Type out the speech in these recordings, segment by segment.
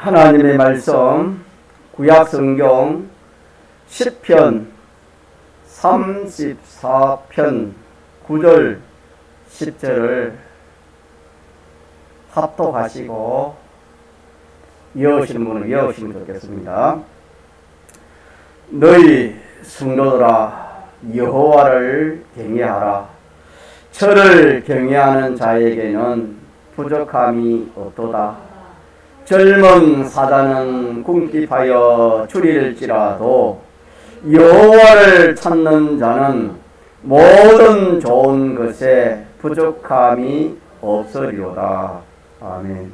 하나님의 말씀 구약 성경 10편 34편 9절 10절을 합독하시고 외우시는 분은 외우시면 좋겠습니다. 너희 성도들아 여호와를 경외하라. 저를 경외하는 자에게는 부족함이 없도다. 젊은 사자는 궁핍하여 추릴지라도 여호와를 찾는 자는 모든 좋은 것에 부족함이 없으리로다. 아멘.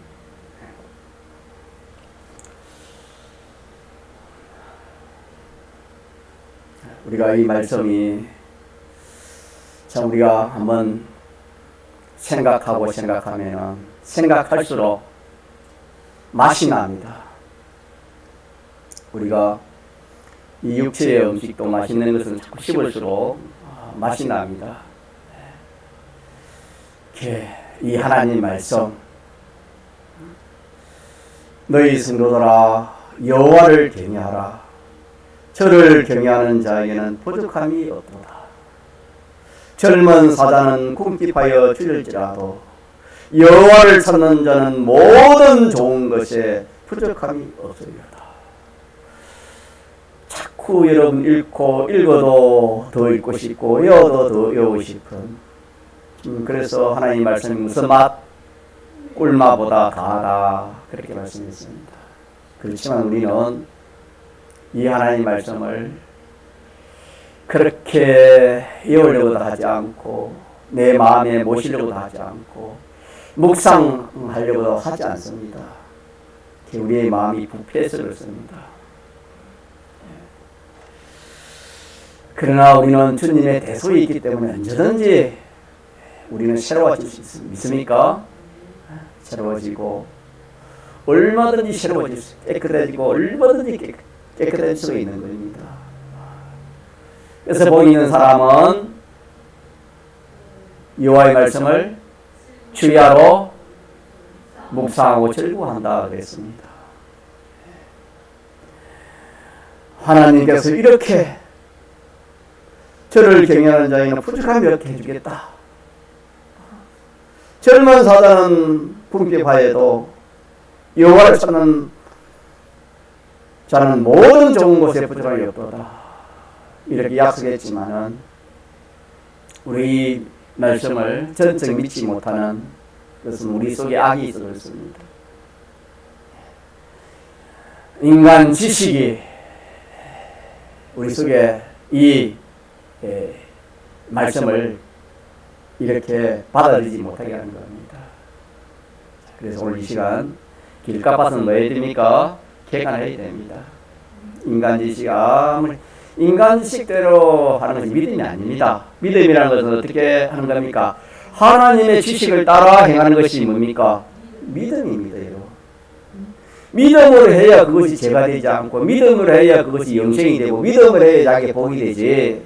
우리가 이 말씀이 참 우리가 한번 생각하면 생각할수록 맛이 납니다. 우리가 이 육체의 음식도 맛있는 것은 자꾸 씹을수록 맛이 납니다. 이 하나님 말씀, 너희 성도들아 여호와를 경외하라. 저를 경외하는 자에게는 부족함이 없도다. 젊은 사자는 궁핍하여 추릴지라도 여호와를 찾는 자는 모든 좋은 것에 부족함이 없으리로다. 자꾸 여러분 읽어도 더 읽고 싶고 외워도 더 외우고 싶은 그래서 하나님 말씀이 무슨 맛? 꿀맛보다 가하다 그렇게 말씀했습니다. 그렇지만 우리는 이 하나님 말씀을 그렇게 외우려고도 하지 않고 내 마음에 모시려고도 하지 않고 묵상하려고 하지 않습니다. 우리의 마음이 부패해서 그렇습니다. 그러나 우리는 주님의 대속이 있기 때문에 언제든지 우리는 새로워질 수 있습니다. 믿습니까? 새로워지고 얼마든지 새로워질 수 깨끗해지고 얼마든지 깨끗해질 수 있는 것입니다. 그래서 복 있는 사람은 여호와의 말씀을 주야로 묵상하고 즐거워한다 그랬습니다. 하나님께서 이렇게 저를 경외하는 자에게는 부족함이 없게 해주겠다. 젊은 사자는 궁핍하여도 여호와를 찾는 자는 모든 좋은 것에 부족함이 없도다. 이렇게 약속했지만은 우리 말씀을 전적 믿지 못하는 것은 우리 속에 악이 있어 그렇습니다. 인간 지식이 우리 속에 이 말씀을 이렇게 받아들이지 못하게 하는 겁니다. 그래서 오늘 이 시간 길가밭은 뭐 해야 됩니까? 개간해야 됩니다. 인간 지식 아무리 인간 지식대로 하는 것이 믿음이 아닙니다. 믿음이라는 것은 어떻게 하는 겁니까? 하나님의 지식을 따라 행하는 것이 뭡니까? 믿음입니다. 여러분. 믿음으로 해야 그것이 죄가 되지 않고 믿음으로 해야 그것이 영생이 되고 믿음으로 해야 자기 복이 되지.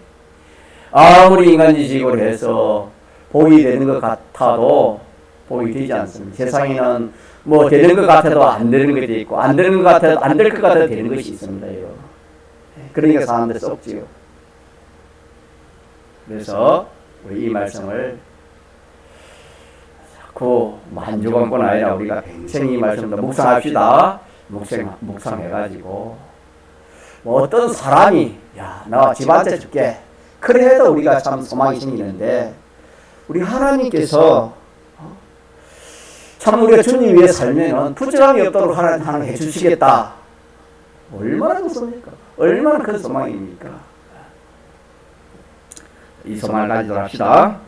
아무리 인간 지식으로 해서 복이 되는 것 같아도 복이 되지 않습니다. 세상에는 뭐 되는 것 같아도 안 되는 것이 있고 안 되는 것 같아도 안 될 것 같아도 되는 것이 있습니다. 여러분. 그러니까 사람들 썩지요. 그래서 우리 이 말씀을 자꾸 한 주간뿐 아니라 우리가 평생 이 말씀도 묵상합시다. 묵상해가지고 뭐 어떤 사람이 야 나 집 한 채 줄게. 그래 해도 우리가 참 소망이 생기는데 우리 하나님께서 참 우리가 주님 위해 살면은 부족함이 없도록 하나님 해주시겠다. 얼마나 좋습니까? 얼마나 큰 소망입니까? 이 소망을 가지도록 합시다.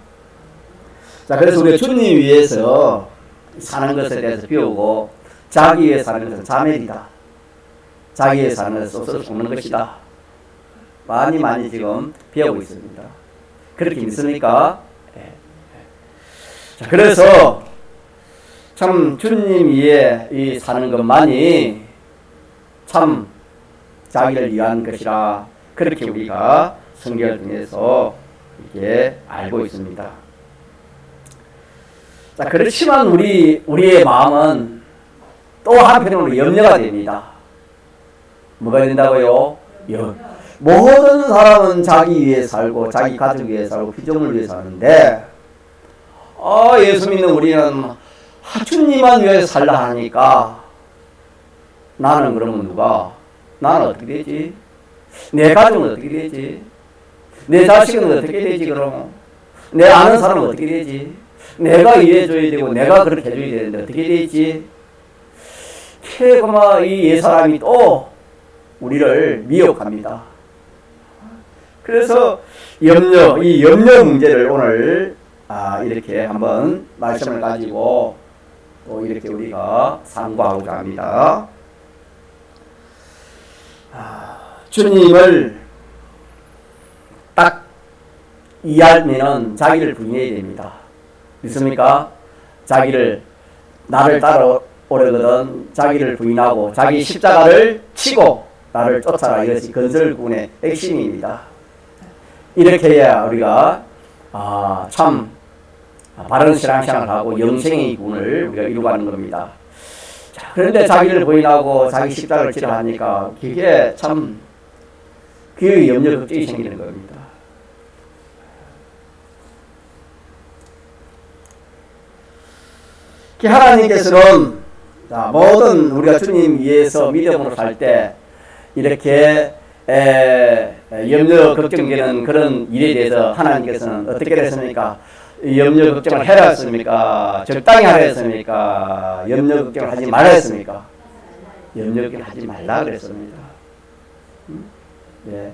자, 그래서 우리가 주님 위해서 사는 것에 대해서 배우고 자기 위해 사는 것은 자멸이다. 자기 위해 사는 것은 소스를 쏟는 것이다. 많이 지금 배우고 있습니다. 그렇게 믿습니까? 네. 자, 그래서 참 주님 위해 이 사는 것만이 참 자기를 위한 것이라 그렇게 우리가 성경을 통해서 이렇게 알고 있습니다. 자, 그렇지만 우리의 마음은 또 한편으로 염려가 됩니다. 뭐가 된다고요? 모든 사람은 자기 위해 살고 자기 가족 위해 살고 피조물 위해 사는데 예수 믿는 우리는 주님만 위해 살라 하니까 나는 그러면 나는 어떻게 되지? 내 가족은 어떻게 되지? 내 자식은 어떻게 되지? 그럼 내 아는 사람은 어떻게 되지? 내가 이해해줘야 되고 내가 그렇게 해줘야 되는데 어떻게 되지? 그마 이 옛사람이 또 우리를 미혹합니다. 그래서 이 염려 문제를 오늘 이렇게 한번 말씀을 가지고 또 이렇게 우리가 상고하고자 합니다. 주님을 딱 이해하면 자기를 부인해야 됩니다. 믿습니까? 나를 따라오려거든 자기를 부인하고 자기 십자가를 치고 나를 쫓아라. 이것이 건설군의 핵심입니다. 이렇게 해야 우리가 참 바른 신앙생활을 하고 영생의 군을 우리가 이루어가는 겁니다. 자, 그런데 자기를 부인하고 자기 십자가를 지라 하니까 그게 참 그 염려 걱정이 생기는 겁니다. 하나님께서는 모든 우리가 주님 위해서 믿음으로 살 때 이렇게 염려 걱정되는 그런 일에 대해서 하나님께서는 어떻게 했습니까? 염려 걱정을 해라 했습니까? 적당히 하라 했습니까? 염려 걱정을 하지 말라 했습니까? 염려 걱정을 하지 말라 그랬습니다. 네.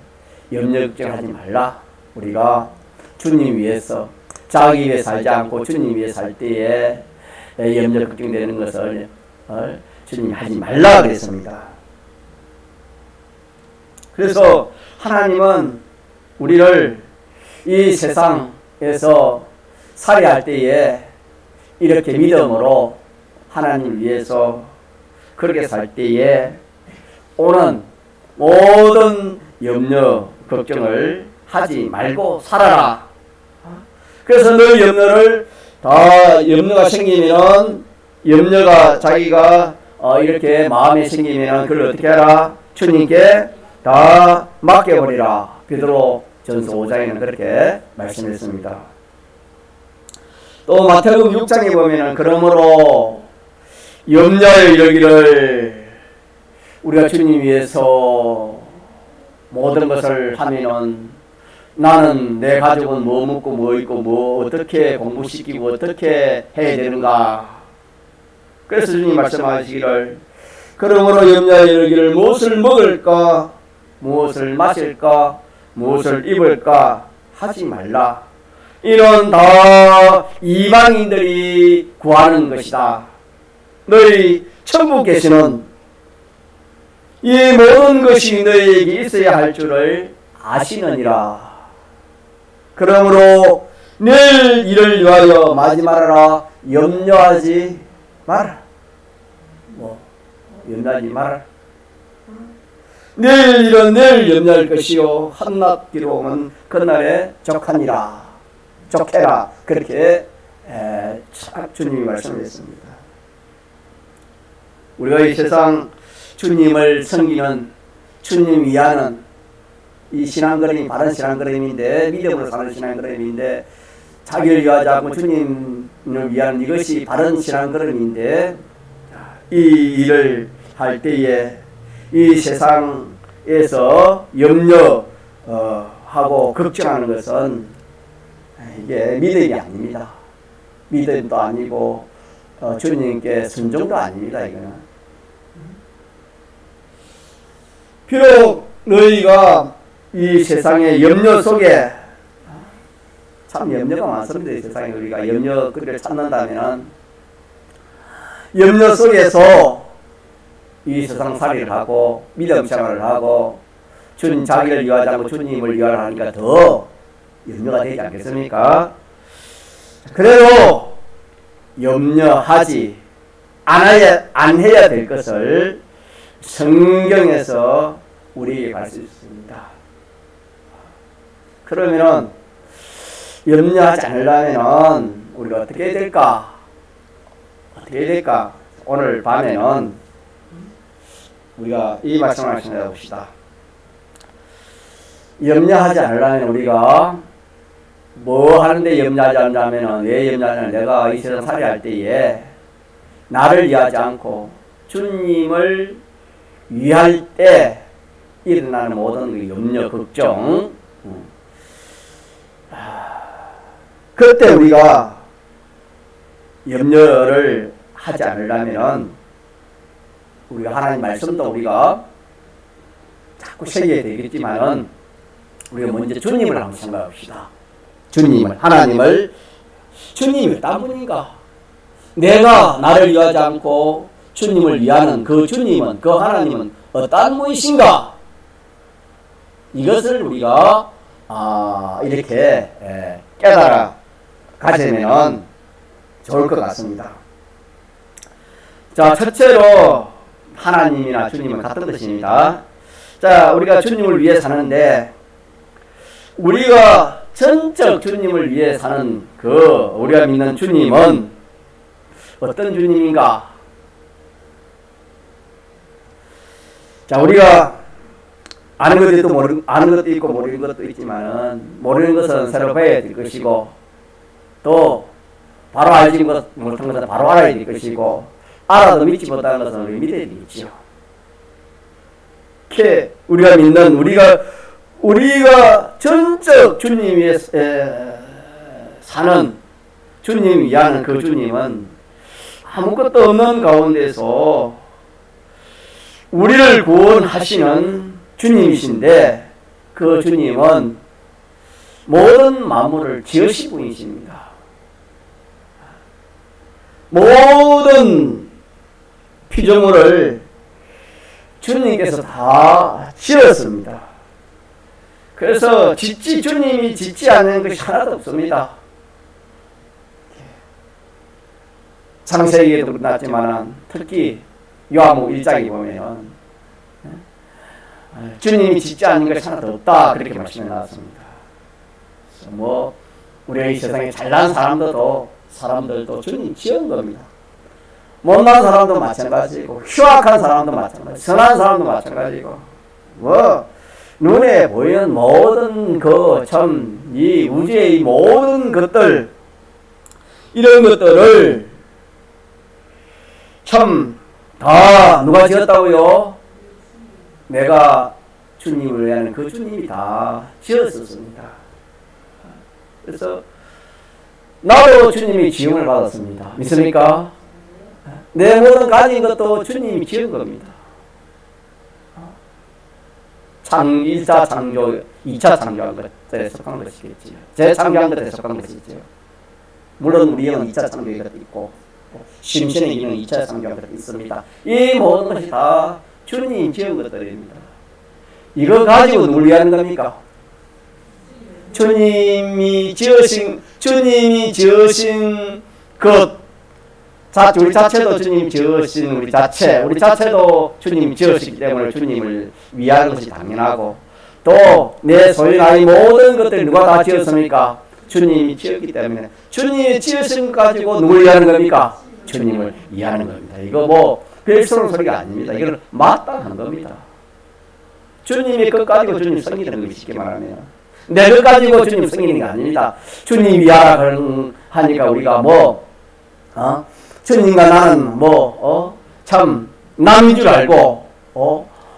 염려 걱정을 하지 말라. 우리가 주님 위해서 자기 위해 살지 않고 주님 위해 살 때에 염려 걱정되는 것을 주님이 하지 말라 그랬습니다. 그래서 하나님은 우리를 이 세상에서 살아야 할 때에 이렇게 믿음으로 하나님 위해서 그렇게 살 때에 오는 모든 염려 걱정을 하지 말고 살아라. 그래서 늘 염려가 생기면 염려가 자기가 이렇게 마음에 생기면 그걸 어떻게 하라? 주님께 다 맡겨버리라. 베드로 전서 5장에는 그렇게 말씀했습니다. 또 마태복음 6장에 보면은 그러므로 염려에 이르기를 우리가 주님 위해서 모든 것을 하면은 나는 내 가족은 뭐 먹고 뭐 입고 뭐 어떻게 공부시키고 어떻게 해야 되는가. 그래서 주님 말씀하시기를 그러므로 염려에 이르기를 무엇을 먹을까 무엇을 마실까 무엇을 입을까 하지 말라. 이는 다 이방인들이 구하는 것이다. 너희 천국 계시는 이 모든 것이 너희에게 있어야 할 줄을 아시느니라. 그러므로 내일 일을 위하여 마지 말아라. 염려하지 마라. 염려하지 마라. 내일 일은 내일 염려할 것이요 한낮 기로움은 그날에 적하니라. 적해라. 그렇게 주님이 말씀하셨습니다. 우리가 이 세상 주님을 섬기는 주님 위하는 이 신앙걸음이 바른 신앙걸음인데 믿음으로 사는 신앙걸음인데 자기를 위하지 않고 주님을 위하는 이것이 바른 신앙걸음인데 이 일을 할 때에 이 세상에서 염려하고 걱정하는 것은 이게 믿음이 아닙니다. 믿음도 아니고 주님께 순종도 아닙니다. 이거는 비록 너희가 이 세상의 염려 속에 참 염려가 많습니다. 이 세상에 우리가 염려거리를 찾는다면 염려 속에서 이 세상 살이를 하고 믿음 생활을 하고 주님 자기를 위하지 않고 주님을 위하려 하니까 더 염려가 되지 않겠습니까? 그래도 염려하지 안 해야 될 것을 성경에서 우리에게 가르쳐 주셨습니다. 그러면은 염려하지 않으려면 우리가 어떻게 해야 될까? 오늘 밤에는 우리가 이 말씀을 생각해 봅시다. 염려하지 않으려면 우리가 뭐 하는데 염려하지 않냐면은 왜 염려하냐면 내가 이 세상 살이할 때에 나를 위하지 않고 주님을 위할 때 일어나는 모든 그 염려, 걱정, 그때 우리가 염려를 하지 않으려면 우리가 하나님 말씀도 우리가 자꾸 새겨야 되겠지만은 우리가 먼저 주님을 한번 생각합시다. 주님을, 하나님을, 주님이 어떤 분인가? 내가 나를 위하지 않고 주님을 위하는 그 주님은, 그 하나님은 어떤 분이신가? 이것을 우리가 이렇게 깨달아 가지면 좋을 것 같습니다. 자, 첫째로 하나님이나 주님은 같은 뜻입니다. 자, 우리가 주님을 위해 사는데 우리가 전적 주님을 위해 사는 그 우리가 믿는 주님은 어떤 주님인가? 자, 우리가 아는 것도 있고 모르는 것도 있지만은 모르는 것은 새로 배워야 될 것이고 또 바로 알지 못한 것은 바로 알아야 될 것이고 알아도 믿지 못하는 것은 우리 믿어야 되겠죠. 이렇게 우리가 믿는 우리가 전적 주님 위에 사는 주님 위하는 그 주님은 아무것도 없는 가운데서 우리를 구원하시는 주님이신데 그 주님은 모든 만물을 지으신 분이십니다. 모든 피조물을 주님께서 다 지었습니다. 그래서 주님이 짓지 않는 것이 하나도 없습니다. 창세기에도 났지만 특히 요한복음 1장에 보면 주님이 짓지 않는 것이 하나도 없다 그렇게 말씀해 나왔습니다. 뭐 우리가 이 세상에 잘난 사람들도 주님 지은 겁니다. 못난 사람도 마찬가지고 흉악한 사람도 마찬가지고 선한 사람도 마찬가지고 뭐 눈에 보이는 모든 이 우주의 이 모든 것들 이런 것들을 참 다 누가 지었다고요? 내가 주님을 위하는 그 주님이 다 지었었습니다. 그래서 나도 주님이 지음을 받았습니다. 믿습니까? 내 모든 가진 것도 주님이 지은 겁니다. 1차 창조, 2차 창조한 것에 속한 것이겠지요. 재창조한 것에 속한 것이죠. 물론 우리 영은 2차 창조의 것도 있고 심신의 기능은 2차 창조한 것도 있습니다. 이 모든 것이 다 주님이 지은 것들입니다. 이거 가지고 누굴 위하는 겁니까? 주님이 지으신 것 우리 자체도 주님이 지으신 우리 자체도 주님이 지으시기 때문에 주님을 위하는 것이 당연하고 또 내 소유나이 모든 것들 누가 다 지었습니까? 주님이 지었기 때문에 주님이 지으신 것 가지고 누굴 위하는 겁니까? 주님을 위하는 겁니다. 이거 뭐 별스러운 소리가 아닙니다. 이건 마땅한 겁니다. 주님이 것 가지고 주님 섬기는 것이 쉽게 말하면 내 것 가지고 주님 섬기는 게 아닙니다. 주님 위하라 하니까 우리가 주님과 나는 참 남인 줄 알고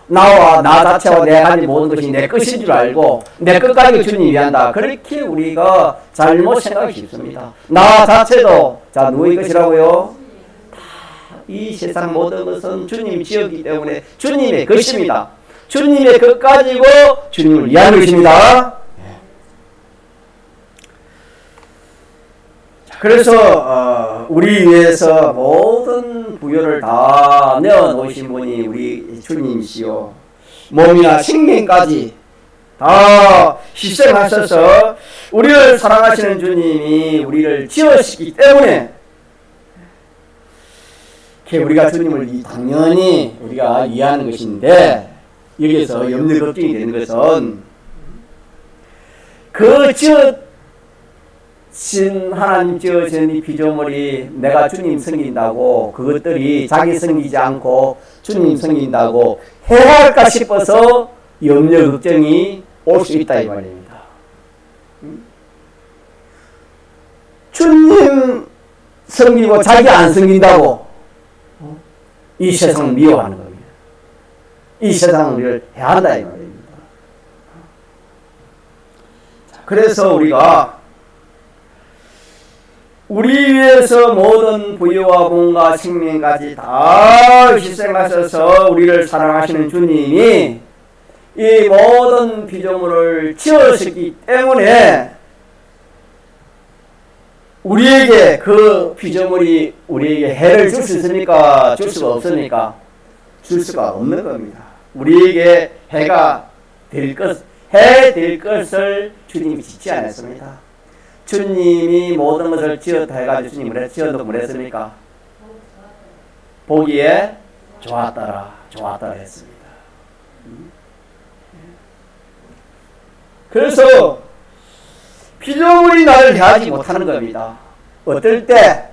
나와 나 자체와 내 가진 모든 것이 내 것인 줄 알고 내 것 가지고 주님 위한다. 그렇게 우리가 잘못 생각하기 쉽습니다. 나 자체도 누구의 것이라고요? 이 세상 모든 것은 주님이 지었기 때문에 주님의 것입니다. 주님의 것 가지고 주님을 위하는 것입니다. 그래서 우리 위해서 모든 부여를 다 내어놓으신 분이 우리 주님이시요 몸이나 생명까지 다 희생하셔서 우리를 사랑하시는 주님이 우리를 지으시기 때문에 우리가 주님을 당연히 우리가 이해하는 것인데 여기에서 염려 걱정이 되는 것은 그 하나님 지어진 이 피조물이 내가 주님 섬긴다고 그것들이 자기 섬기지 않고 주님 섬긴다고 해할까 싶어서 염려 걱정이 올 수 있다 이 말입니다. 주님 섬기고 자기 안 섬긴다고 이 세상을 미워하는 겁니다. 이 세상을 우리를 해한다 이 말입니다. 그래서 우리가 우리 위해서 모든 부유와 몸과 생명까지 다 희생하셔서 우리를 사랑하시는 주님이 이 모든 피조물을 지으셨기 때문에 우리에게 그 피조물이 우리에게 해를 줄 수 있습니까? 줄 수가 없습니까? 줄 수가 없는 겁니다. 우리에게 해가 될 것을 주님이 짓지 않았습니다. 주님이 모든 것을 지었다 해가지고 주님을 지어도 뭐랬습니까? 보기에 좋았더라 했습니다. 그래서 피조물이 나를 해하지 못하는 겁니다. 어떨 때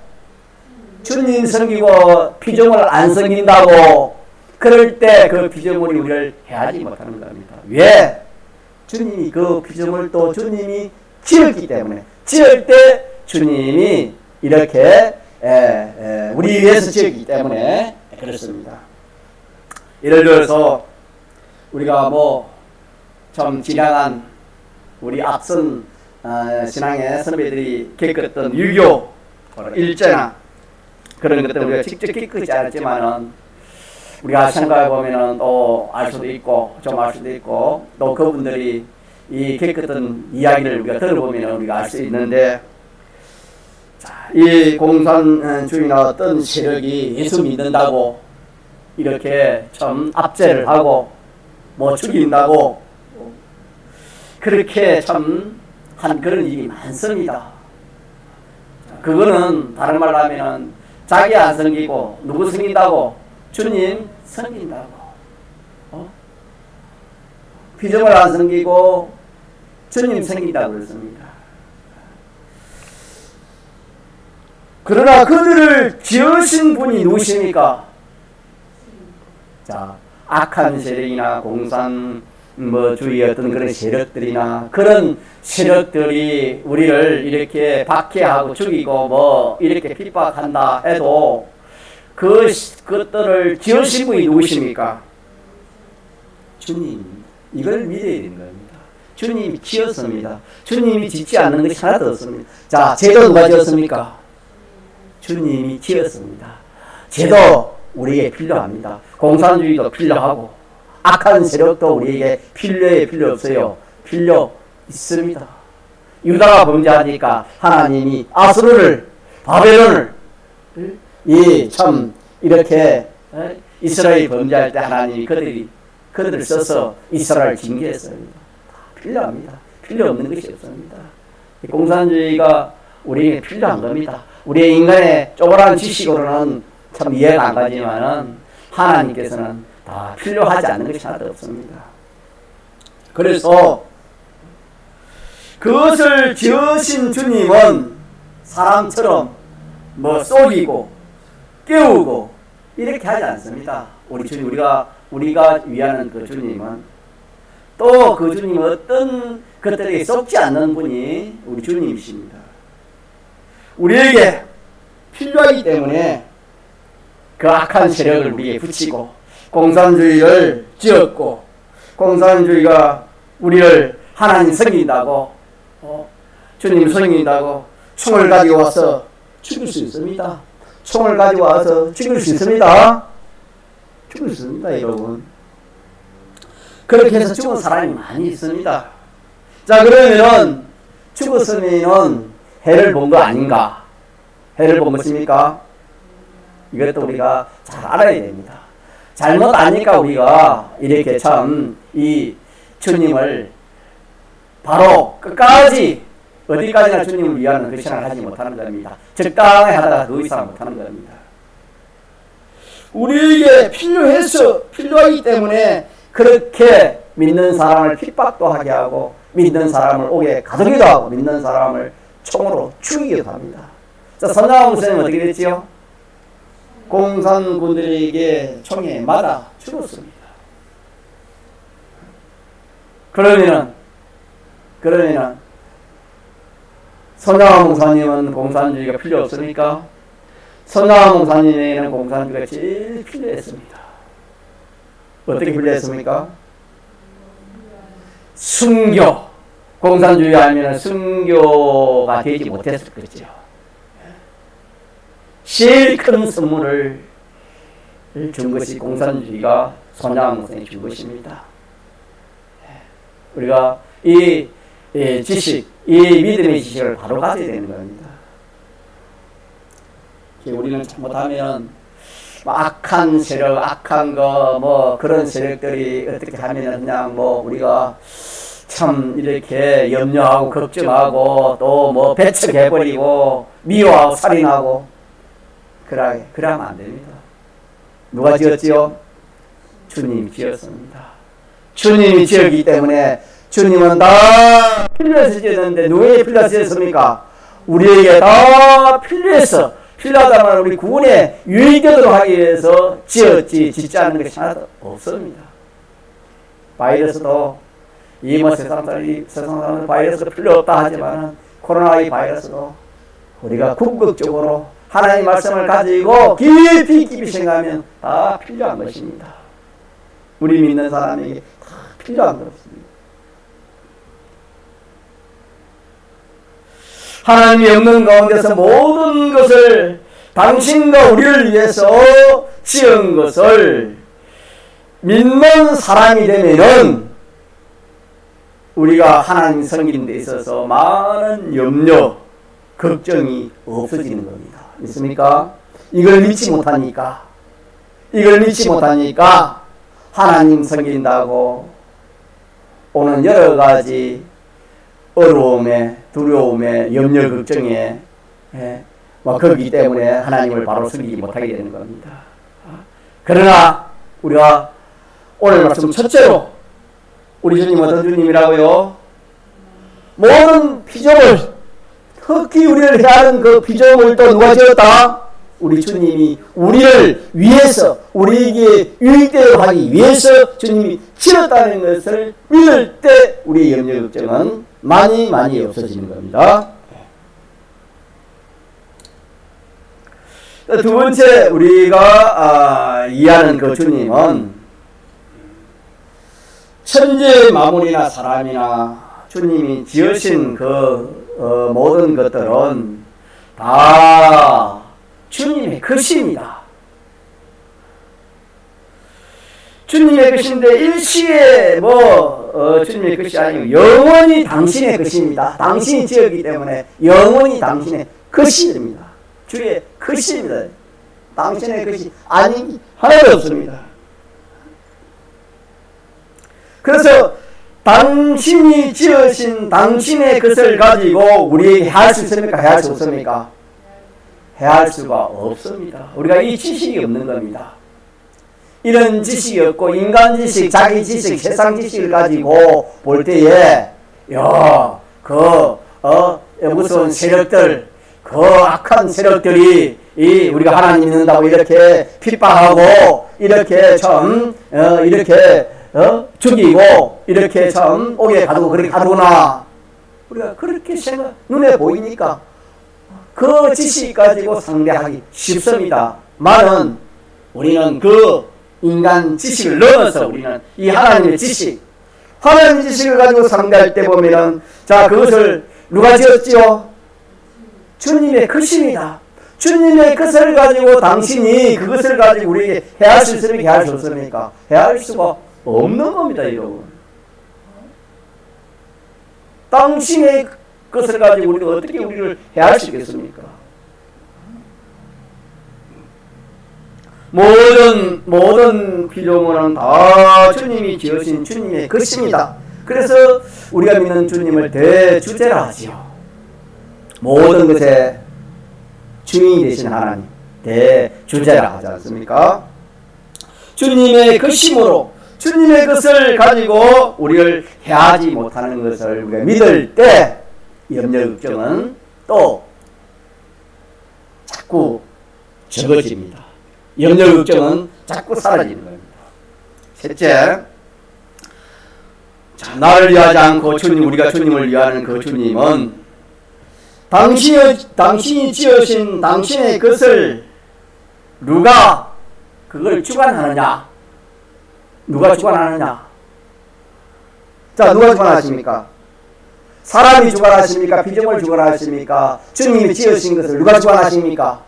주님 섬기고 피조물을 안 섬긴다고 그럴 때 그 피조물이 우리를 해하지 못하는 겁니다. 왜? 주님이 그 피조물도 주님이 지었기 때문에 지을 때 주님이 이렇게 우리 위해서 지었기 때문에 그렇습니다. 예를 들어서 우리가 좀 지나간 우리 앞선 신앙의 선배들이 겪었던 유교 일제나 그런 것들 우리가 직접 겪지 않았지만은 우리가 생각해 보면은 또 알 수도 있고 좀 알 수도 있고 또 그분들이 이 겪었던 이야기를 우리가 들어보면 우리가 알 수 있는데, 자, 이 공산주의나 어떤 세력이 예수 믿는다고 이렇게 참 압제를 하고 죽인다고 그렇게 참 한 그런 일이 많습니다. 그거는 다른 말로 하면은 자기 안 섬기고 누구 섬긴다고? 주님 섬긴다고. 피조물 안 섬기고 주님 섬긴다고 그랬습니다. 그러나 그들을 지으신 분이 누구십니까? 자, 악한 세력이나 공산주의 어떤 그런 세력들이나 그런 세력들이 우리를 이렇게 박해하고 죽이고 이렇게 핍박한다 해도 그것들을 지으신 분이 누구십니까? 주님. 이걸 믿어야 되는 겁니다. 주님이 지었습니다. 주님이 짓지 않는 것이 하나도 없습니다. 자, 제도 누가 지었습니까? 주님이 지었습니다. 제도 우리에게 필요합니다. 공산주의도 필요하고 악한 세력도 우리에게 필요 없어요? 필요 있습니다. 유다가 범죄하니까 하나님이 아수르를 바벨론을 이렇게 이스라엘이 범죄할 때 하나님이 그들을 써서 이스라엘을 징계했습니다. 필요합니다. 필요 없는 것이 없습니다. 공산주의가 우리에게 필요한 겁니다. 우리의 인간의 쪼그란 지식으로는 참 이해가 안 가지만은 하나님께서는 다 필요하지 않는 것이 하나도 없습니다. 그래서 그것을 지으신 주님은 사람처럼 속이고 깨우고 이렇게 하지 않습니다. 우리 주님, 우리가 위하는 그 주님은 또 그 주님은 어떤 것들에게 속지 않는 분이 우리 주님이십니다. 우리에게 필요하기 때문에 그 악한 세력을 우리에게 붙이고 공산주의를 지었고 공산주의가 우리를 하나님 섬긴다고 주님 섬긴다고 총을 가지고 와서 죽일 수 있습니다. 총을 가지고 와서 죽일 수 있습니다. 죽을 수 있습니다, 여러분. 그렇게 해서 죽은 사람이 많이 있습니다. 자, 그러면 죽었으면 해를 본 거 아닌가? 해를 본 것입니까? 이것도 우리가 잘 알아야 됩니다. 잘못 아니까 우리가 이렇게 참 이 주님을 바로 끝까지 어디까지나 주님을 위하는 그 신앙을 하지 못하는 겁니다. 적당히 하다가 더 이상 못하는 겁니다. 우리에게 필요하기 때문에 그렇게 믿는 사람을 핍박도 하게 하고 믿는 사람을 옥에 가두기도 하고 믿는 사람을 총으로 죽이기도 합니다. 자, 선장하고 선생님은 어떻게 됐지요? 공산군들에게 총에 맞아 죽었습니다. 그러면은 선장하 목사님은 공산주의가 필요 없습니까? 선장하 목사님에게는 공산주의가 제일 필요했습니다. 어떻게 필요했습니까? 순교. 공산주의 아니면 순교가 되지 못했을 거죠. 제일 큰 선물을 준 것이 공산주의가 선장하 목사님이 준 것입니다. 우리가 이 지식, 이 믿음의 지식을 바로 가져야 되는 겁니다. 우리는 잘못하면 악한 세력, 악한 그런 세력들이 어떻게 하면은 그냥 우리가 참 이렇게 염려하고 걱정하고 또 배척해버리고 미워하고 살인하고 그러면 안 됩니다. 누가 지었지요? 주님이 지었습니다. 주님이 지었기 때문에 주님은 다 필요해서 지었는데 누구에게 필요해서 지었습니까? 우리에게 다 필요해서 필요하다면 우리 구원에 유익되도록 하기 위해서 지었지 짓지 않은 것이 하나도 없습니다. 바이러스도 세상 사람들 바이러스도 필요 없다 하지만 코로나 이 바이러스도 우리가 궁극적으로 하나님의 말씀을 가지고 깊이 생각하면 다 필요한 것입니다. 우리 믿는 사람에게 다 필요한 것입니다. 하나님이 없는 가운데서 모든 것을 당신과 우리를 위해서 지은 것을 믿는 사람이 되면은 우리가 하나님 섬기는 데 있어서 많은 염려, 걱정이 없어지는 겁니다. 믿습니까? 이걸 믿지 못하니까 하나님 섬긴다고 오는 여러 가지 어려움에, 두려움에, 염려, 걱정에 그렇기 때문에 하나님을 바로 섬기지 못하게 되는 겁니다. 그러나 우리가 오늘 말씀 첫째로 우리 주님 어떤 주님이라고요? 모든 피조물, 특히 우리를 해하는 그 피조물도 누가 지었다? 우리 주님이 우리를 위해서, 우리에게 유익되도록 하기 위해서 주님이 지었다는 것을 믿을 때 우리의 염려 걱정은 많이 없어지는 겁니다. 두 번째 우리가 이해하는 그 주님은 천지의 만물이나 사람이나 주님이 지으신 그 모든 것들은 다 주님의 것입니다. 주님의 것인데 일시에 주님의 것이 아니고 영원히 당신의 것입니다. 당신이 지었기 때문에 영원히 당신의 것이 됩니다. 주의 것입니다. 당신의 것이 아닌 하나도 없습니다. 그래서 당신이 지으신 당신의 것을 가지고 우리에게 해할 수 있습니까? 해할 수 없습니까? 해할 수가 없습니다. 우리가 이 지식이 없는 겁니다. 이런 지식이 없고 인간 지식, 자기 지식, 세상 지식을 가지고 볼 때에 무슨 세력들, 그 악한 세력들이 우리가 하나님 믿는다고 이렇게 핍박하고 이렇게 죽이고 이렇게 옥에 가두고 그렇게 하구나. 우리가 그렇게 눈에 보이니까 그 지식 가지고 상대하기 쉽습니다만은 우리는 그 인간 지식을 넘어서 우리는 이 하나님의 지식, 하나님의 지식을 가지고 상대할 때 보면은 그것을 누가 지었지요? 주님의 것입니다. 주님의 것을 가지고 당신이 그것을 가지고 우리에게 해할 수 있습니까? 해할 수 없습니까? 해할 수가 없는 겁니다, 여러분. 당신의 것을 가지고 우리가 어떻게 우리를 해할 수 있겠습니까? 모든 피조물은 다 주님이 지으신 주님의 것입니다. 그래서 우리가 믿는 주님을 대주제라 하지요. 모든 것에 주인이 되신 하나님, 대주제라 하지 않습니까? 주님의 것이므로 주님의 것을 가지고 우리를 해하지 못하는 것을 우리가 믿을 때 염려 걱정은 또 자꾸 적어집니다. 염려 걱정은 자꾸 사라지는 겁니다. 셋째, 자, 나를 위하지 않고 주님, 우리가 주님을 위하는 그 주님은 당신이 지으신 당신의 것을 누가 그걸 주관하느냐? 누가 주관하느냐? 자, 누가 주관하십니까? 사람이 주관하십니까? 피조물 주관하십니까? 주님이 지으신 것을 누가 주관하십니까?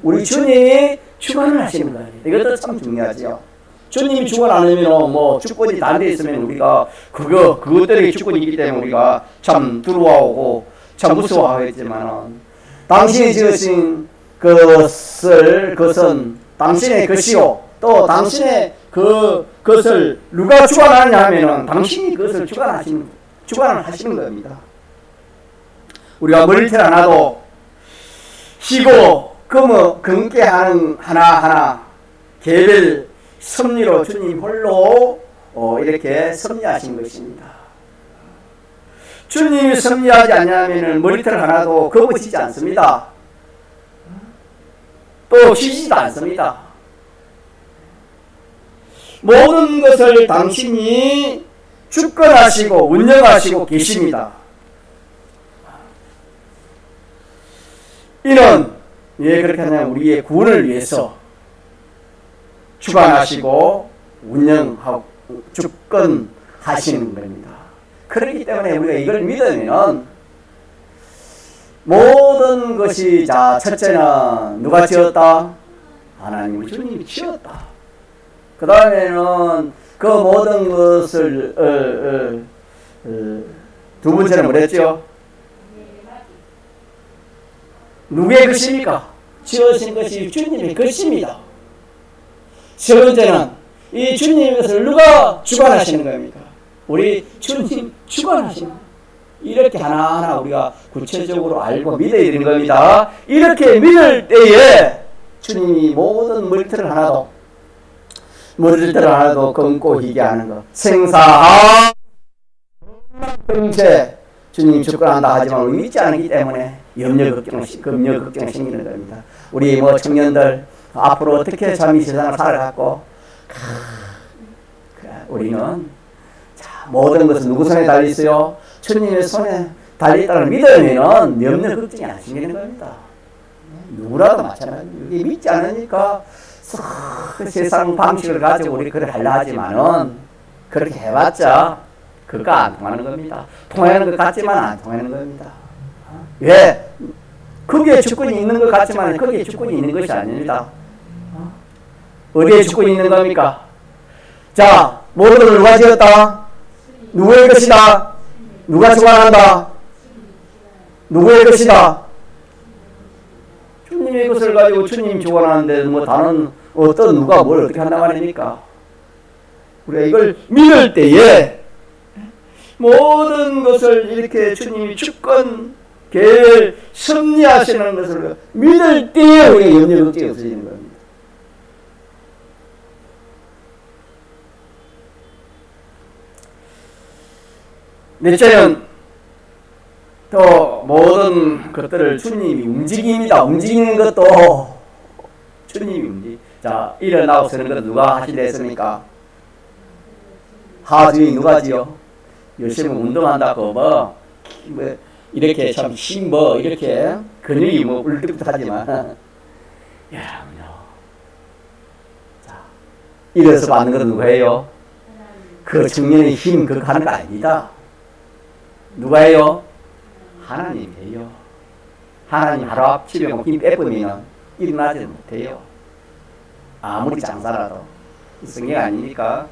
우리 주님이 주관을 하시는 거예요. 이것도 참 중요하죠. 주님이 주관 안 하면 뭐 주권이 다 안 돼 있으면 우리가 그것들에게 주권이 있기 때문에 우리가 참 두려워하고 참 무서워하겠지만 당신이 지으신 그것은 당신의 것이요 또 당신의 그것을 누가 주관하느냐 하면은 당신이 그것을 주관을 하시는 겁니다. 우리가 머리털 하나도 희고 금께 하는 하나하나 개별 섭리로 주님 홀로 이렇게 섭리하신 것입니다. 주님이 섭리하지 않냐면 머리털 하나도 거머쥐지 않습니다. 또 쉬지도 않습니다. 모든 것을 당신이 주권하시고 운영하시고 계십니다. 이는 왜 그렇게 하냐면 우리의 구원을 위해서 주관하시고 운영하고 주권하시는 겁니다. 그렇기 때문에 우리가 이걸 믿으면 모든 것이 자 첫째는 누가 지었다? 하나님 주님이 지었다. 그 다음에는 그 모든 것을 두 번째는 뭐랬죠? 누구의 것입니까? 지으신 것이 주님의 것입니다. 세 번째는 이 주님의 것을 누가 주관하시는 겁니까? 우리 주님 주관하시는 겁니다. 이렇게 하나하나 우리가 구체적으로 알고 믿어야 되는 겁니다. 이렇게 믿을 때에 주님이 모든 머리털을 하나도 검고 희게 하는 것. 생사하 정체 주님이 주권한다 하지만 우리 믿지 않기 때문에 염려 걱정 생기는 겁니다. 우리 청년들 앞으로 어떻게 참 이 세상을 살아갔고 우리는 모든 것은 누구 손에 달려있어요? 주님의 손에 달려있다는 믿으면 염려 걱정이 안 생기는 겁니다. 누구라도 마찬가지입니다. 이게 믿지 않으니까 세상 방식을 가지고 우리 그걸 하려 하지만은 그렇게 해봤자 그거 안 통하는 겁니다. 통하는 것 같지만 안 통하는 겁니다. 왜? 거기에 주권이 있는 것 같지만 거기에 주권이 있는 것이 아닙니다. 어디에 주권이 있는 겁니까? 자, 모든 걸 누가 지었다? 누구의 것이다? 누가 주관한다? 누구의 것이다? 주님의 것을 가지고 주님 주관하는데 다른 어떤 누가 뭘 어떻게 한단 말입니까? 우리가 이걸 믿을 때에 모든 것을 이렇게 주님이 주권, 계획, 섭리하시는 것을 믿을 때에 우리가 염려 걱정이 없어지는 겁니다. 넷째는 또 모든 것들을 주님이 움직입니다. 움직이는 것도 주님이 움직입니다. 자, 일어나고 서는 것 누가 하신다 했습니까? 하주인 누가 지요? 열심히 운동한다고 이렇게 참 이렇게 근육이 울긋하지만 여러분요. 자, 일어서 받는 건 누구예요? 그 청년의 힘 그거 하는 거 아닙니다. 누가 해요? 하나님 해요. 하나님 하루 앞집에 힘 빼버리면 일어나지 못해요. 아무리 장사라도. 성경 아닙니까?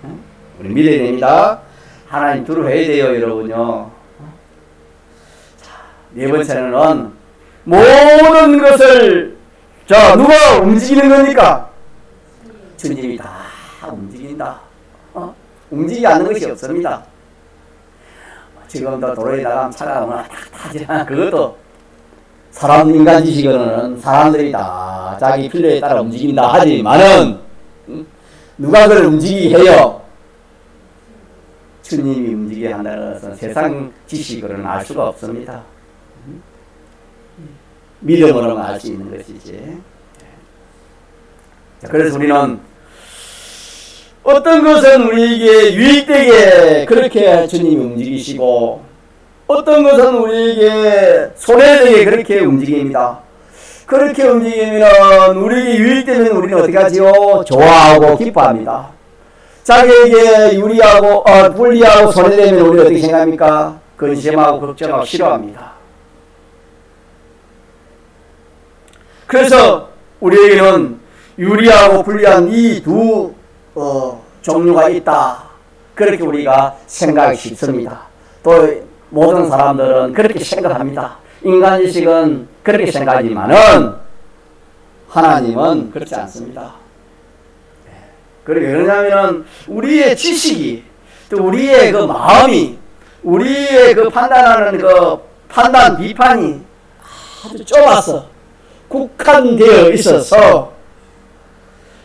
응? 우리 믿어야 됩니다. 하나님 두려워해야 돼요, 여러분요. 자, 네 번째는 모든 것을 자 누가 움직이는 겁니까? 주님이 다 움직인다. 움직이지 않는 것이 없습니다. 지금도 도로에 나가면 차가 오면 타지만 그것도 사람 인간 지식으로는 사람들이 다 자기 필요에 따라 움직인다 하지만은 누가 그걸 움직이게 해요? 주님이 움직이게 한다는 것은 세상 지식으로는 알 수가 없습니다. 믿음으로만 알 수 있는 것이지. 그래서 우리는 어떤 것은 우리에게 유익되게 그렇게 주님이 움직이시고 어떤 것은 우리에게 손해되게 그렇게 움직입니다. 그렇게 움직이면 우리에게 유익되면 우리는 어떻게 하지요? 좋아하고 기뻐합니다. 자기에게 유리하고 불리하고 손해되면 우리는 어떻게 생각합니까? 근심하고 걱정하고 싫어합니다. 그래서 우리에게는 유리하고 불리한 이 두 종류가 있다. 그렇게 우리가 생각이 쉽습니다. 또 모든 사람들은 그렇게 생각합니다. 인간의식은 그렇게 생각하지만은 하나님은 그렇지 않습니다. 그러냐면은 우리의 지식이 또 우리의 그 마음이 우리의 그 판단하는 그 판단 비판이 아주 좁아서 국한되어 있어서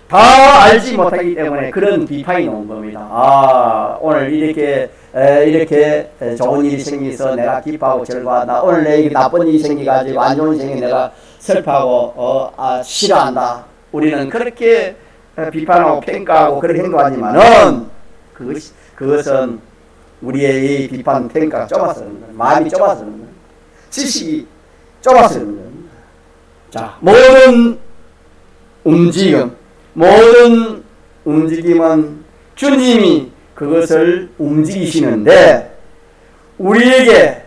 다 알지 못하기 때문에 그런 비판이 나온 겁니다. 오늘 이렇게 좋은 일이 생겨서 내가 기뻐하고 즐거워한다. 오늘 내게 나쁜 일이 생겨가지고 안 좋은 일이 생겨 내가 슬퍼하고 싫어한다. 우리는 그렇게 비판하고 평가하고 그렇게 행동하지만은 그것은 우리의 이 비판 평가가 좁아서 그런 거예요. 마음이 좁아서 그런 거예요. 지식이 좁아서 그런 거예요. 자, 모든 움직임은 주님이 그것을 움직이시는데 우리에게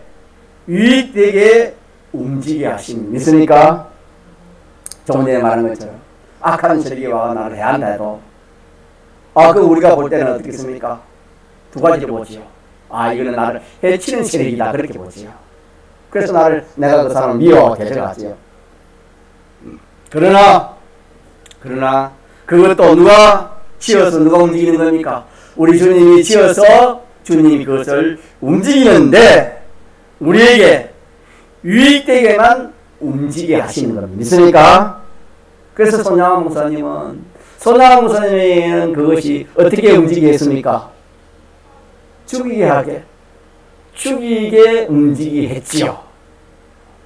유익되게 움직이게 하시는 믿습니까? 조금 전에 말한 것처럼 악한 세력이 나를 해한다 해도 그 우리가 볼 때는 어떻겠습니까? 두 가지로 보지요. 이거는 나를 해치는 세력이다 그렇게 보지요. 그래서 내가 그 사람을 미워하고 대적하지요. 그러나 그것도 누가 지어서 누가 움직이는 겁니까? 우리 주님이 지어서 주님이 그것을 움직이는데 우리에게 유익되게만 움직이게 하시는 겁니다. 믿습니까? 그래서 손양환 목사님은 그것이 어떻게 움직이게 했습니까? 죽이게 움직이게 했지요.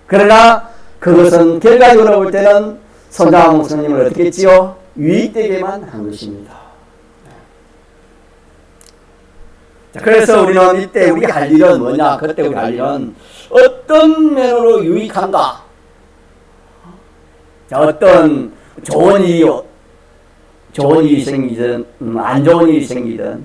그러나 그것은 결과적으로 볼 때는 손양환 목사님을 어떻게 했지요? 유익되게만 한 것입니다. 자, 그래서 우리는 이때 우리가 할 일은 뭐냐? 그때 우리가 할 일은 어떤 면으로 유익한가? 자, 어떤 좋은 일이 생기든 안 좋은 일이 생기든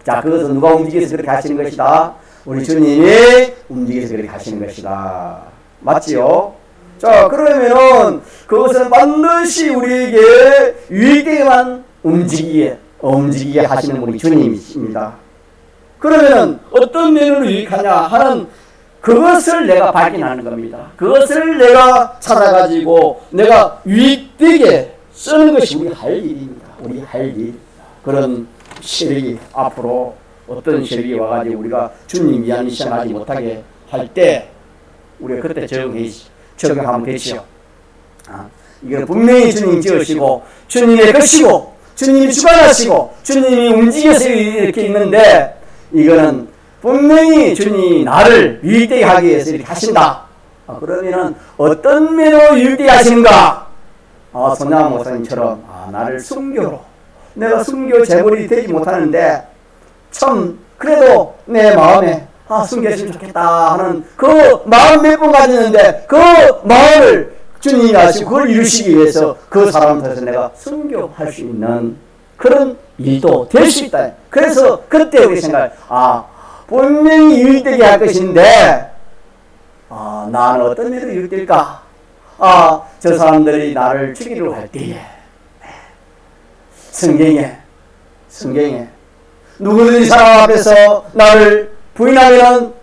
자, 그것은 누가 움직여서 그렇게 하시는 것이다? 우리 주님이 움직여서 그렇게 하시는 것이다. 맞지요? 자, 그러면은 그것은 반드시 우리에게 유익되게만 움직이게 하시는 분이 주님이십니다. 그러면은 어떤 면으로 유익하냐 하는 그것을 내가 발견하는 겁니다. 그것을 내가 찾아가지고 내가 유익되게 쓰는 것이 우리 할 일입니다. 우리 할 일. 그런 세력이 앞으로 어떤 세력이 와가지고 우리가 주님 위한 시험하지 못하게 할 때 우리가 그때 적용하면 되지요. 이건 분명히 주님 지으시고 주님의 것이고 주님이 주관하시고 주님이 움직여서 이렇게 있는데 이거는 분명히 주님이 나를 유익되게 하기 위해서 이렇게 하신다. 그러면은 어떤 면으로 유익되게 하시는가? 손양환 목사님처럼 나를 순교로 내가 순교 제물이 되지 못하는데 참 그래도 내 마음에 순교했으면 좋겠다 하는 그 마음 몇 번 가지는데 그 마음을 주님이 아시고 그걸 이루시기 위해서 그 사람한테서 내가 순교할 수 있는 그런 일도 될 수 있다. 그래서 그때 우리 생각 분명히 유익되게 할 것인데 나는 어떤 일로 유익될까? 저 사람들이 나를 죽이려고 할 때에 성경에 누구든지 사람 앞에서 나를 부인하면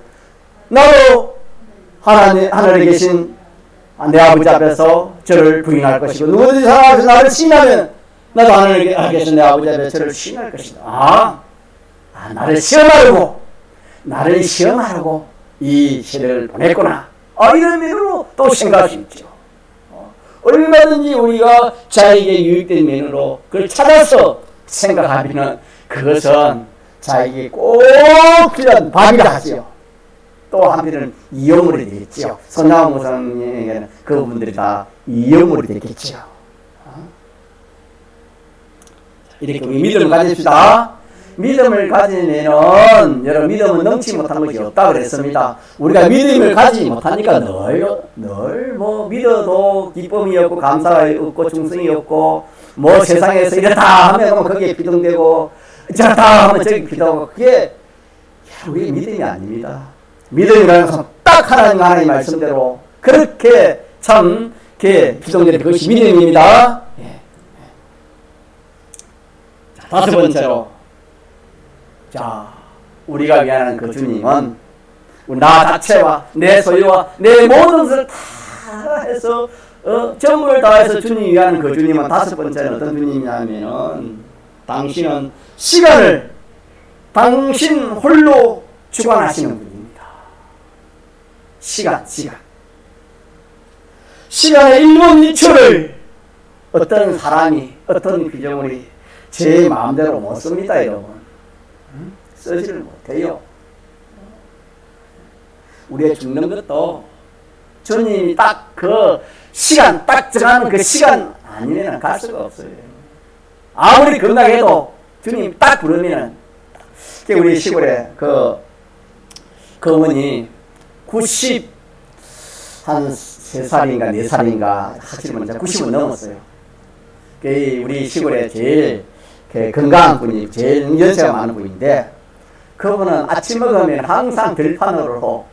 나도 하늘에 계신 내 아버지 앞에서 저를 부인할 것이고 누구든지 사람 앞에서 나를 시인하면 나도 하늘에 계신 내 아버지 앞에서 저를 시인할 것이다. 나를 시험하라고 이 세력을 보냈구나. 이런 면으로 또 생각할 수 있죠. 얼마든지 우리가 자에게 유익된 면으로 그걸 찾아서 생각하면 그것은 자에게 꼭 필요한 밥이라 하지요. 또 한편은 이용물이 되겠지요. 손양원 목사님에게는 그분들이 다 이용물이 되겠지요. 이렇게 우리 믿음을 가집시다. 믿음을 가지면은 여러분 믿음은 넘치 못한 것이 없다 그랬습니다. 우리가 믿음을 가지지 못하니까 늘 뭐 믿어도 기쁨이 없고 감사가 없고 충성이 없고 뭐 세상에서 이렇다 하면 거기에 비동되고 저렇다 하면 저기 비동하고 그게 우리 믿음이 아닙니다. 믿음이라는 것은 딱 하나님 말씀대로 그렇게 참 비동되는 그것이 믿음입니다. 자, 다섯 번째로 자, 우리가 위하는 그 주님은 나 자체와 내 소유와 내 모든 것을 다 해서 전부를 다해서 주님이 위하는 그 주님은 다섯 번째는 어떤 주님이냐면은 당신은 시간을 당신 홀로 주관하시는 분입니다. 시간의 1분 1초를 어떤 사람이 어떤 규정물이 제 마음대로 못 씁니다, 여러분. 쓰지를 못해요. 우리의 죽는 것도 주님이 딱 그 시간 딱 정하는 그 시간 아니면 갈 수가 없어요. 아무리 건강해도 주님 딱 부르면은 우리 시골에 그 어머니 93살인가 4살인가 하시면 90은 넘었어요. 우리 시골에 제일 건강한 분이 제일 연세가 많은 분인데 그분은 아침 먹으면 항상 들판으로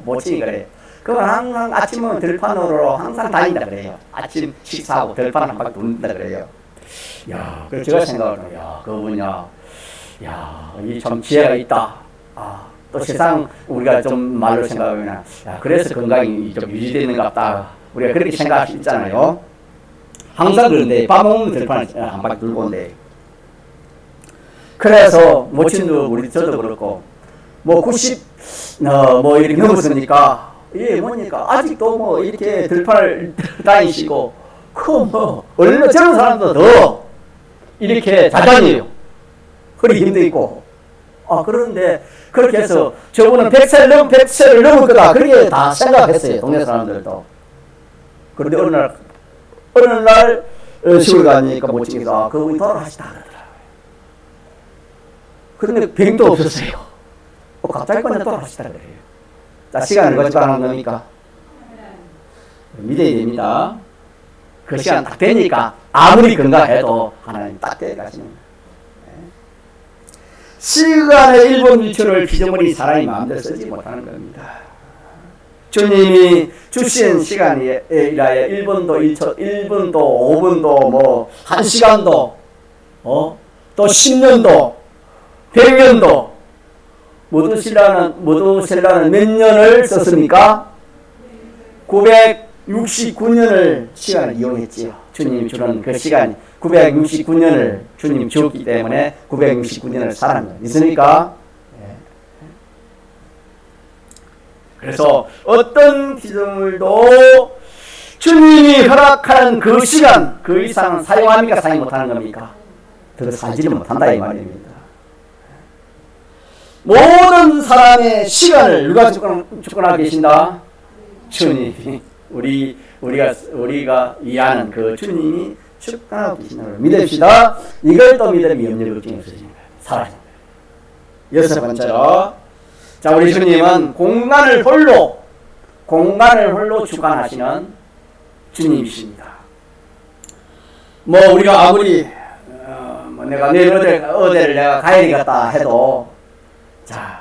모치기 그래요. 그건 항상 아침 먹으면 들판으로 항상 다닌다 그래요. 아침 식사하고 들판 한 바퀴 돈다 그래요. 야, 그래서 제가 생각을 해요. 야, 그분이야. 야, 이 참 지혜가 있다. 또 세상 우리가 좀 말로 생각하면 야, 그래서 건강이 좀 유지되는 것 같다. 우리가 그렇게 생각할 수 있잖아요. 항상 그런데 밥 먹으면 들판 한 바퀴 돌고 온대. 그래서 모친도 우리 저도 그렇고 뭐 90 뭐 이렇게 넘었으니까 뭐니까 아직도 뭐 이렇게 들판을 다니시고 그 뭐 얼마 젊은 사람도 더 이렇게 잘 다녀요. 허리 힘도 있고 그런데 그렇게 해서 저분은 100세를 넘을 거다 그렇게 다 생각했어요. 동네 사람들도. 그런데 어느 날 시골 가니까 모친이가 그분이 돌아가시다 그러더라고요. 그런데 병도 없었어요. 갑자기 그냥 돌아가시다 그래요. 자, 시간을 거쳐가는 겁니까? 믿어야 됩니다. 그 시간 딱 되니까 아무리 건강해도 하나님 딱 데려가시는 거예요. 시간의 1분 1초를 피조물이 사람이 마음대로 쓰지 못하는 겁니다. 주님이 주신 시간이라야 1분도 1초, 1분도 5분도 뭐 1시간도 또 10년도 100년도 모두 신라는 몇 년을 썼습니까? 969년을 시간을 이용했지요. 주님이 주는 그 시간 969년을 주님이 주었기 때문에 969년을 살았는 거예요. 믿습니까? 그래서 어떤 피조물도 주님이 허락하는 그 시간 그 이상 사용합니까? 사용 못하는 겁니까? 더 살지는 못한다 이 말입니다. 모든 사람의 시간을 누가 주권하고 계신다? 주님이 우리가 이해하는 그 주님이 주권하고 계신다고 믿읍시다. 이걸 또 믿음이 염려 걱정이 없어지는 거예요. 살아가는 거예요. 여섯 번째로 자 우리 주님은 공간을 홀로 주관하시는 주님이십니다. 뭐 우리가 아무리 내가 내일 어디를 내가 가야 되겠다 해도 자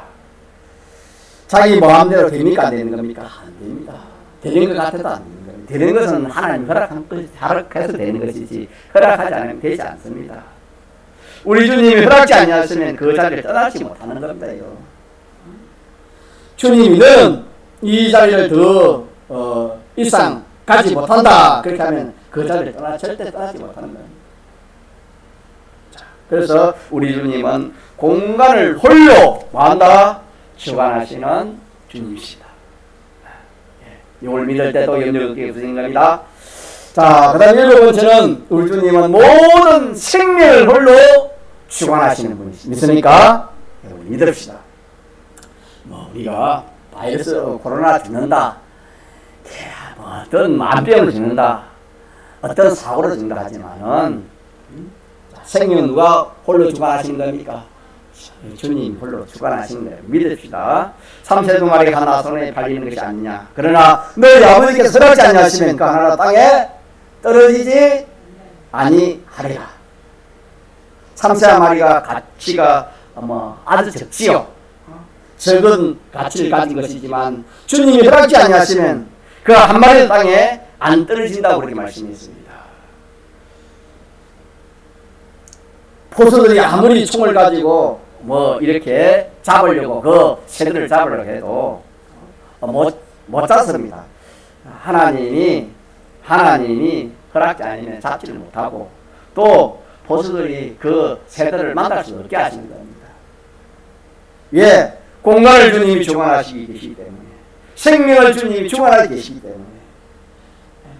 자기 마음대로 됩니까? 안 되는 겁니까? 안 됩니다. 되는 것 같아도 안 되는 겁니다. 되는 것은 하나님 허락해서 되는 것이지 허락하지 않으면 되지 않습니다. 우리 주님이 허락지 아니하시면 그 자리를 떠나지 못하는 겁니다. 주님이 너는 이 자리를 더 이상 가지 못한다. 그렇게 하면 그 자리를 절대 떠나지 못하는 겁니다. 자, 그래서 우리 주님은 공간을 홀로 뭐한다? 주관하시는 주님이시다. 이걸 믿을 때도 염려가 없으신 겁니다. 자, 그 다음 7번째는 우리 주님은 모든 생명을 홀로 주관하시는 분이십니다. 믿습니까? 믿읍시다. 우리가 바이러스 코로나 죽는다. 뭐 어떤 만병을 죽는다. 어떤 사고로 죽는다 하지만은 생명은 누가 홀로 주관하시는 겁니까? 주님 홀로 주관하시는 거예요. 믿읍시다. 삼세 두 마리가 하나 손에 팔리는 것이 아니냐. 그러나 너희 아버지께서 허락지 아니하시면 그 하나가 땅에 떨어지지 아니하리라. 삼세 한 마리가 가치가 아주 적지요. 적은 가치를 가진 것이지만 주님이 허락지 아니하시면 그 한 마리도 땅에 안 떨어진다고 그렇게 말씀했습니다. 포수들이 아무리 총을 가지고 이렇게 잡으려고 그 새들을 잡으려고 해도 못 잡습니다. 하나님이 허락지 아니면 잡지를 못하고 또 포수들이 그 새들을 만날 수 없게 하시는 겁니다. 왜? 공간을 주님이 주관하시기 계시기 때문에, 생명을 주님이 주관하시기 계시기 때문에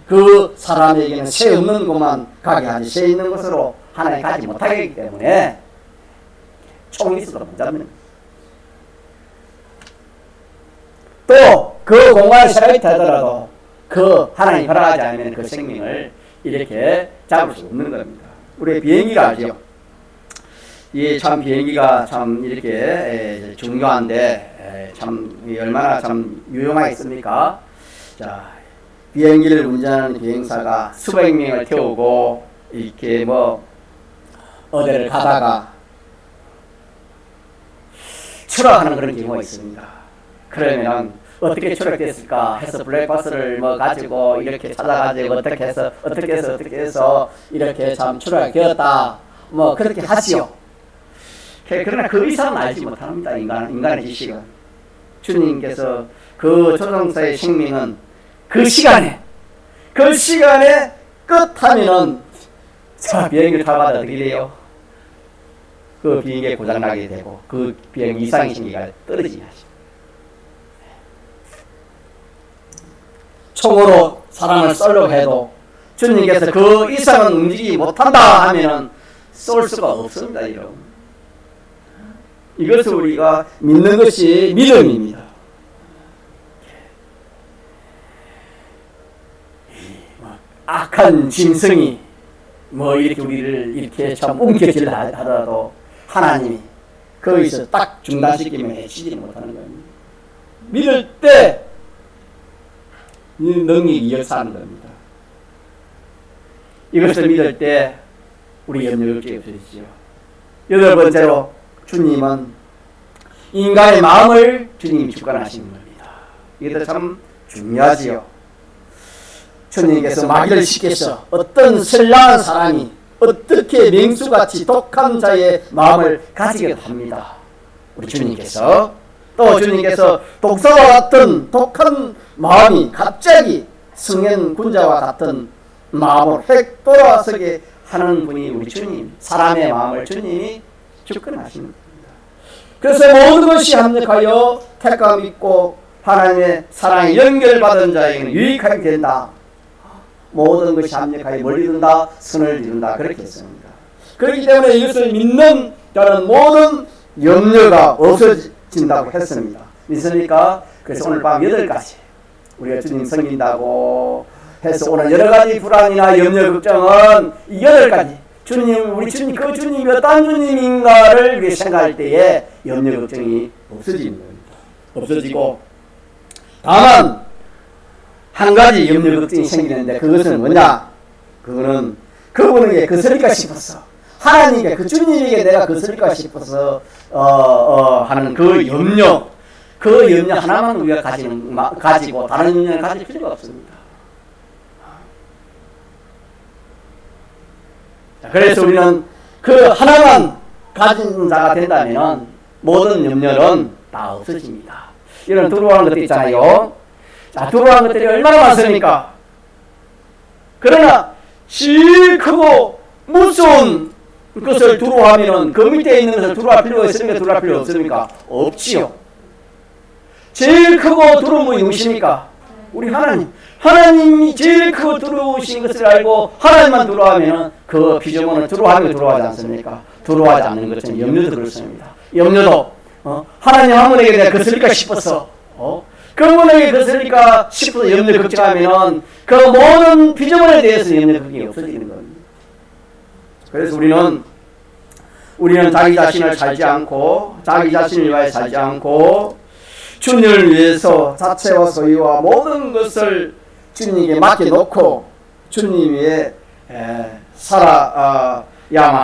그 사람에게는 새 없는 곳만 가게 하니 새 있는 곳으로 하나님 가지 못하게 하기 때문에 총이 있어도 못 잡는 또 그 공간에 새가 있다 하더라도 그 하나님 허락하지 않으면 그 생명을 이렇게 잡을 수 없는 겁니다. 우리 비행기가 알죠? 참 비행기가 참 이렇게 중요한데 참 얼마나 참 유용하겠습니까? 자, 비행기를 운전하는 비행사가 수백 명을 태우고 이렇게 어디를 가다가 추락하는 그런 경우가 있습니다. 그러면은 어떻게 추락됐을까 해서 블랙박스를 가지고 이렇게 찾아가지고 어떻게 해서 이렇게 참 추락이 되었다 그렇게 하지요. 그러나 그 이상은 알지 못합니다. 인간의 지식은. 주님께서 그 조종사의 생명은 그 시간에 끝하면은 비행기를 타봐도 어떻게 돼요? 그 비행기에 고장나게 되고 그 비행기 이상이 생기가 떨어지게 하십니다. 총으로 사람을 쏠려고 해도 주님께서 그 이상은 움직이지 못한다 하면은 쏠 수가 없습니다. 여러분. 이것을 우리가 믿는 것이 믿음입니다. 악한 짐승이 이렇게 우리를 이렇게 참 움켜쥐려 하더라도 하나님이 거기서 딱 중단시키면 해치지 못하는 겁니다. 믿을 때 이 능력이 역사하는 겁니다. 이것을 믿을 때 우리 염려 걱정이 없어지죠. 여덟 번째로 주님은 인간의 마음을 주님이 주관하시는 겁니다. 이게 참 중요하지요. 주님께서 마귀를 시켜서 어떤 선량한 사람이 어떻게 맹수같이 독한 자의 마음을 가지게 합니다. 우리 주님께서 또 주님께서 독사와 같은 독한 마음이 갑자기 성현 군자와 같은 마음으로 획 돌아서게 하는 분이 우리 주님, 사람의 마음을 주님이 주권하시는 겁니다. 그래서 모든 것이 합력하여 택감 있고 하나님의 사랑에 연결받은 자에게는 유익하게 된다. 모든 것이 합력하여 멀리 든다, 선을 이룬다. 그렇게 했습니다. 그렇기 때문에 이것을 믿는 자는 모든 염려가 없어진다고 했습니다. 믿습니까? 그래서 오늘 밤 8가지 우리가 주님 섬긴다고 해서 오늘 여러 가지 불안이나 염려 걱정은 이 8가지 우리 주님, 그 주님이 어떤 주님인가를 우리가 생각할 때에 염려 걱정이 없어지는 겁니다. 없어지고 다만 한 가지 염려 걱정이 생기는데 그것은 뭐냐? 그거는 그분에게 거슬릴까 싶어서 하나님께 그 주님에게 내가 거슬릴까 싶어서 하는 그 염려 하나만 우리가 가지고 다른 염려는 가질 필요가 없습니다. 그래서 우리는 그 하나만 가진 자가 된다면 모든 염려는 다 없어집니다. 이런 두려워하는 것들 있잖아요. 자, 두려워하는 것들이 얼마나 많습니까? 그러나 제일 크고 무서운 것을 두려워하면 그 밑에 있는 것을 두려워할 필요가 있습니까? 두려워할 필요 없습니까? 없지요. 제일 크고 두려움이 무엇입니까? 우리 하나님. 하나님이 제일 크고 두려우신 것을 알고 하나님만 두려워하면 그 피조물은 두려워하면 두려워하지 않습니까? 두려워하지 않는 것은 염려도 그렇습니다. 염려도 하나님 한 분에게 내가 거슬릴까 싶어서 근본에게 거슬리까 싶어서 염려 걱정하면은 그 모든 피조물에 대해서 염려 걱정이 없어지는 겁니다. 그래서 우리는 자기 자신을 살지 않고 자기 자신을 위하여 살지 않고 주님을 위해서 자체와 소유와 모든 것을 주님에게 맡겨놓고 주님 위에 살아야만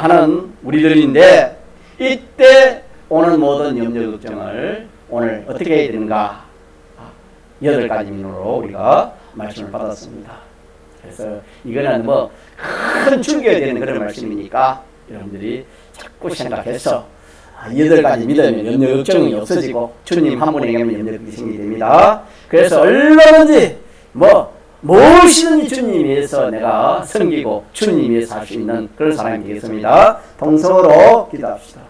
하는 우리들인데, 이때 오는 모든 염려 걱정을 오늘 어떻게 해야 되는가? 8가지 민으로 우리가 말씀을 받았습니다. 그래서 이거는 뭐 큰 충격이 되는 그런 말씀이니까 여러분들이 자꾸 생각해서 8가지 믿으면 염려 걱정이 없어지고 주님 한 분에게만 염려 걱정이 생기게 됩니다. 그래서 얼마든지 무엇이든지 주님 위해서 내가 섬기고 주님 위해서 할 수 있는 그런 사람이 되겠습니다. 동성으로 기도합시다.